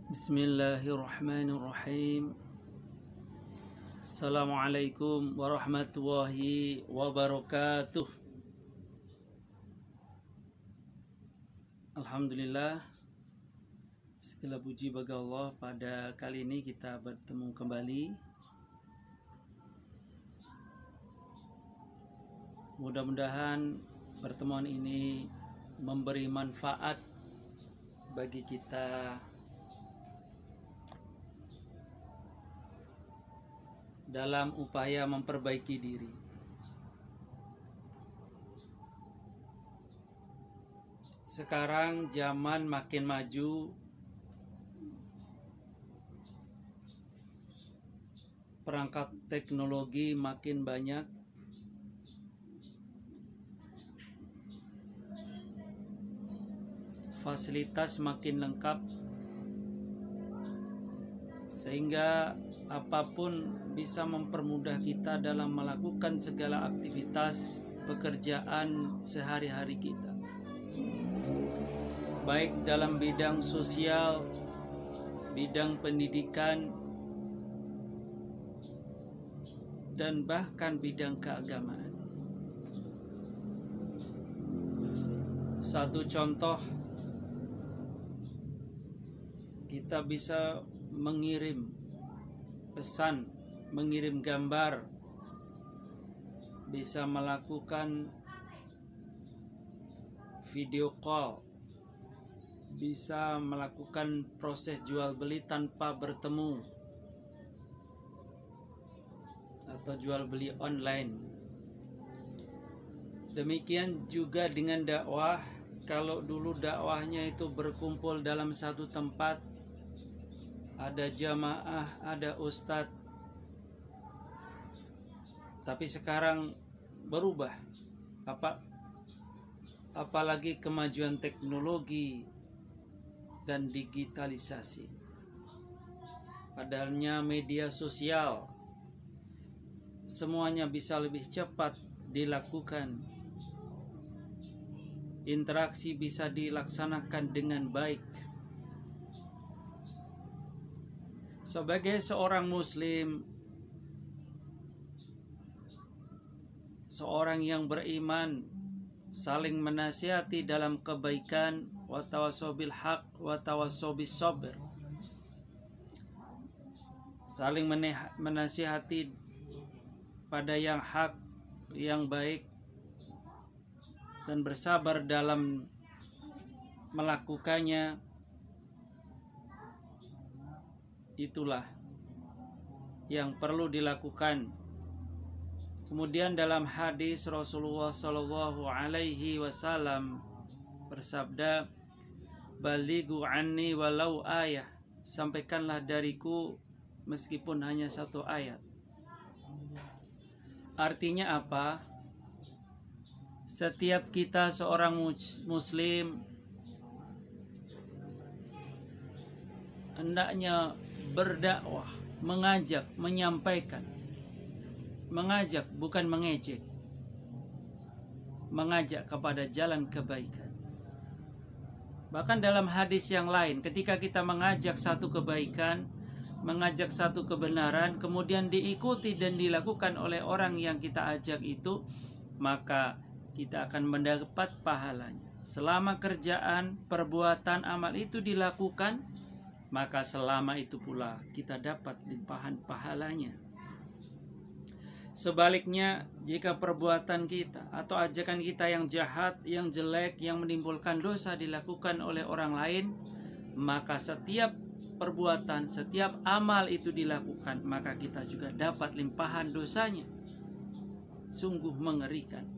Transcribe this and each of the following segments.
Bismillahirrahmanirrahim. Assalamualaikum warahmatullahi wabarakatuh. Alhamdulillah, segala puji bagi Allah. Pada kali ini kita bertemu kembali. Mudah-mudahan pertemuan ini memberi manfaat bagi kita dalam upaya memperbaiki diri. Sekarang zaman makin maju, perangkat teknologi makin banyak, fasilitas makin lengkap, sehingga apapun bisa mempermudah kita dalam melakukan segala aktivitas pekerjaan sehari-hari kita, baik dalam bidang sosial, bidang pendidikan, dan bahkan bidang keagamaan. Satu contoh, kita bisa mengirim pesan, mengirim gambar, bisa melakukan video call, bisa melakukan proses jual beli tanpa bertemu, atau jual beli online. Demikian juga dengan dakwah. Kalau dulu dakwahnya itu berkumpul dalam satu tempat, ada jamaah, ada ustadz. Tapi sekarang berubah. Apalagi kemajuan teknologi dan digitalisasi. Adanya media sosial, semuanya bisa lebih cepat dilakukan. Interaksi bisa dilaksanakan dengan baik. Sebagai seorang muslim, seorang yang beriman, saling menasihati dalam kebaikan, wa tawassaw bil haq wa tawassaw bis sabr. Saling menasihati pada yang hak, yang baik, dan bersabar dalam melakukannya. Itulah yang perlu dilakukan. Kemudian dalam hadis Rasulullah Shallallahu Alaihi Wasallam bersabda, "Balighu anni walau ayah." Sampaikanlah dariku meskipun hanya satu ayat. Artinya apa? Setiap kita seorang muslim hendaknya berdakwah, mengajak, menyampaikan. Mengajak bukan mengejek. Mengajak kepada jalan kebaikan. Bahkan dalam hadis yang lain, ketika kita mengajak satu kebaikan, mengajak satu kebenaran, kemudian diikuti dan dilakukan oleh orang yang kita ajak itu, maka kita akan mendapat pahalanya. Selama kerjaan, perbuatan, amal itu dilakukan, maka selama itu pula kita dapat limpahan pahalanya. Sebaliknya, jika perbuatan kita atau ajakan kita yang jahat, yang jelek, yang menimbulkan dosa dilakukan oleh orang lain, maka setiap perbuatan, setiap amal itu dilakukan, maka kita juga dapat limpahan dosanya. Sungguh mengerikan.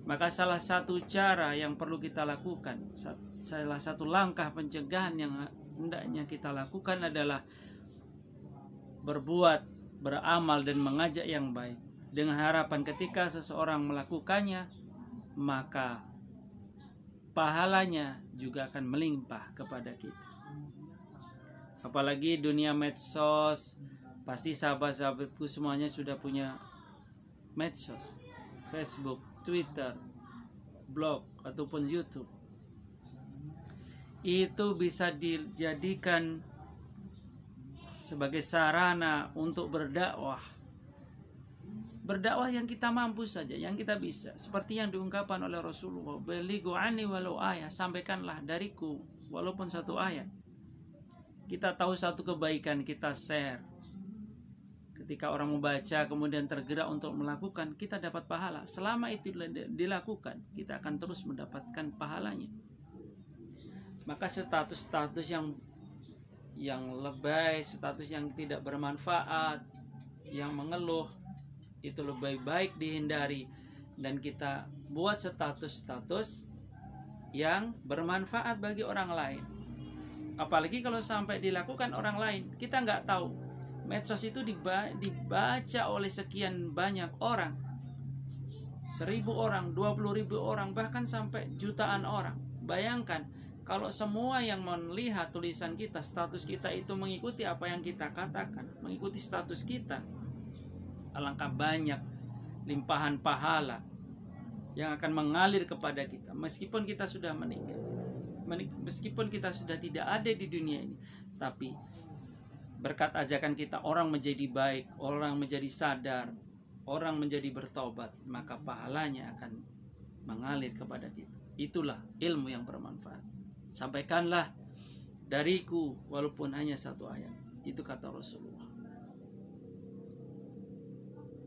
Maka salah satu cara yang perlu kita lakukan, salah satu langkah pencegahan yang hendaknya kita lakukan adalah berbuat, beramal dan mengajak yang baik, dengan harapan ketika seseorang melakukannya, maka pahalanya juga akan melimpah kepada kita. Apalagi dunia medsos, pasti sahabat-sahabatku semuanya sudah punya medsos, Facebook, Twitter, blog, ataupun YouTube. Itu bisa dijadikan sebagai sarana untuk berdakwah. Berdakwah yang kita mampu saja, yang kita bisa. Seperti yang diungkapkan oleh Rasulullah, "Balighu anni walau ayat," sampaikanlah dariku walaupun satu ayat. Kita tahu satu kebaikan, kita share. Ketika orang membaca kemudian tergerak untuk melakukan, kita dapat pahala. Selama itu dilakukan, kita akan terus mendapatkan pahalanya. Maka status-status yang lebay, status yang tidak bermanfaat, yang mengeluh, itu lebih baik dihindari, dan kita buat status-status yang bermanfaat bagi orang lain. Apalagi kalau sampai dilakukan orang lain, kita nggak tahu. Medsos itu dibaca oleh sekian banyak orang, 1.000 orang, 20.000 orang, bahkan sampai jutaan orang. Bayangkan kalau semua yang melihat tulisan kita, status kita itu mengikuti apa yang kita katakan, mengikuti status kita, alangkah banyak limpahan pahala yang akan mengalir kepada kita meskipun kita sudah meninggal, meskipun kita sudah tidak ada di dunia ini. Tapi berkat ajakan kita, orang menjadi baik, orang menjadi sadar, orang menjadi bertobat, maka pahalanya akan mengalir kepada kita. Itulah ilmu yang bermanfaat. Sampaikanlah dariku walaupun hanya satu ayat. Itu kata Rasulullah.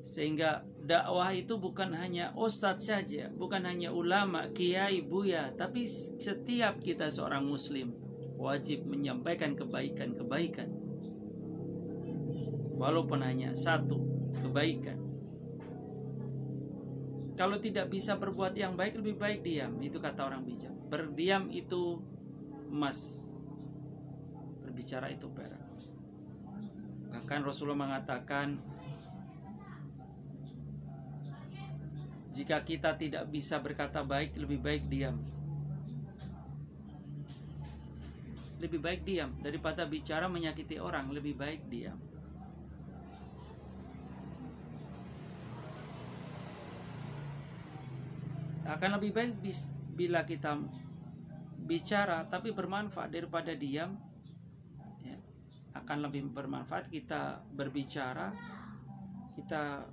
Sehingga dakwah itu bukan hanya ustadz saja, bukan hanya ulama, kiai, buya, tapi setiap kita seorang muslim wajib menyampaikan kebaikan-kebaikan, walaupun hanya satu kebaikan. Kalau tidak bisa berbuat yang baik, lebih baik diam. Itu kata orang bijak. Berdiam itu emas, berbicara itu perak. Bahkan Rasulullah mengatakan, jika kita tidak bisa berkata baik, lebih baik diam. Lebih baik diam daripada bicara menyakiti orang, lebih baik diam. Akan lebih baik bila kita bicara tapi bermanfaat daripada diam, ya. Akan lebih bermanfaat kita berbicara, kita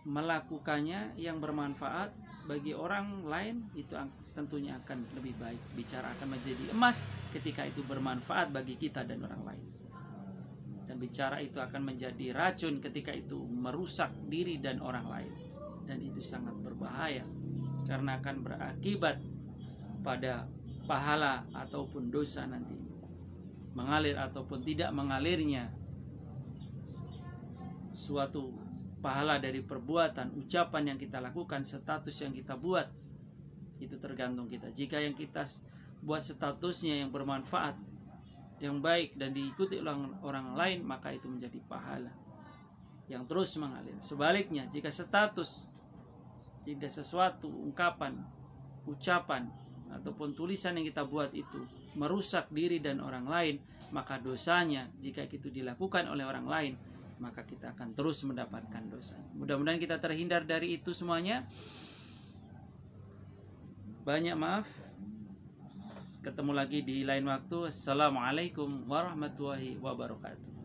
melakukannya yang bermanfaat bagi orang lain, itu tentunya akan lebih baik. Bicara akan menjadi emas ketika itu bermanfaat bagi kita dan orang lain. Dan bicara itu akan menjadi racun ketika itu merusak diri dan orang lain. Dan itu sangat berbahaya karena akan berakibat pada pahala ataupun dosa nanti, mengalir ataupun tidak mengalirnya suatu pahala dari perbuatan, ucapan yang kita lakukan, status yang kita buat, itu tergantung kita. Jika yang kita buat statusnya yang bermanfaat, yang baik dan diikuti oleh orang lain, maka itu menjadi pahala yang terus mengalir. Sebaliknya, jika status, jika sesuatu ungkapan, ucapan ataupun tulisan yang kita buat itu merusak diri dan orang lain, maka dosanya jika itu dilakukan oleh orang lain, maka kita akan terus mendapatkan dosa. Mudah-mudahan kita terhindar dari itu semuanya. Banyak maaf. Ketemu lagi di lain waktu. Assalamualaikum warahmatullahi wabarakatuh.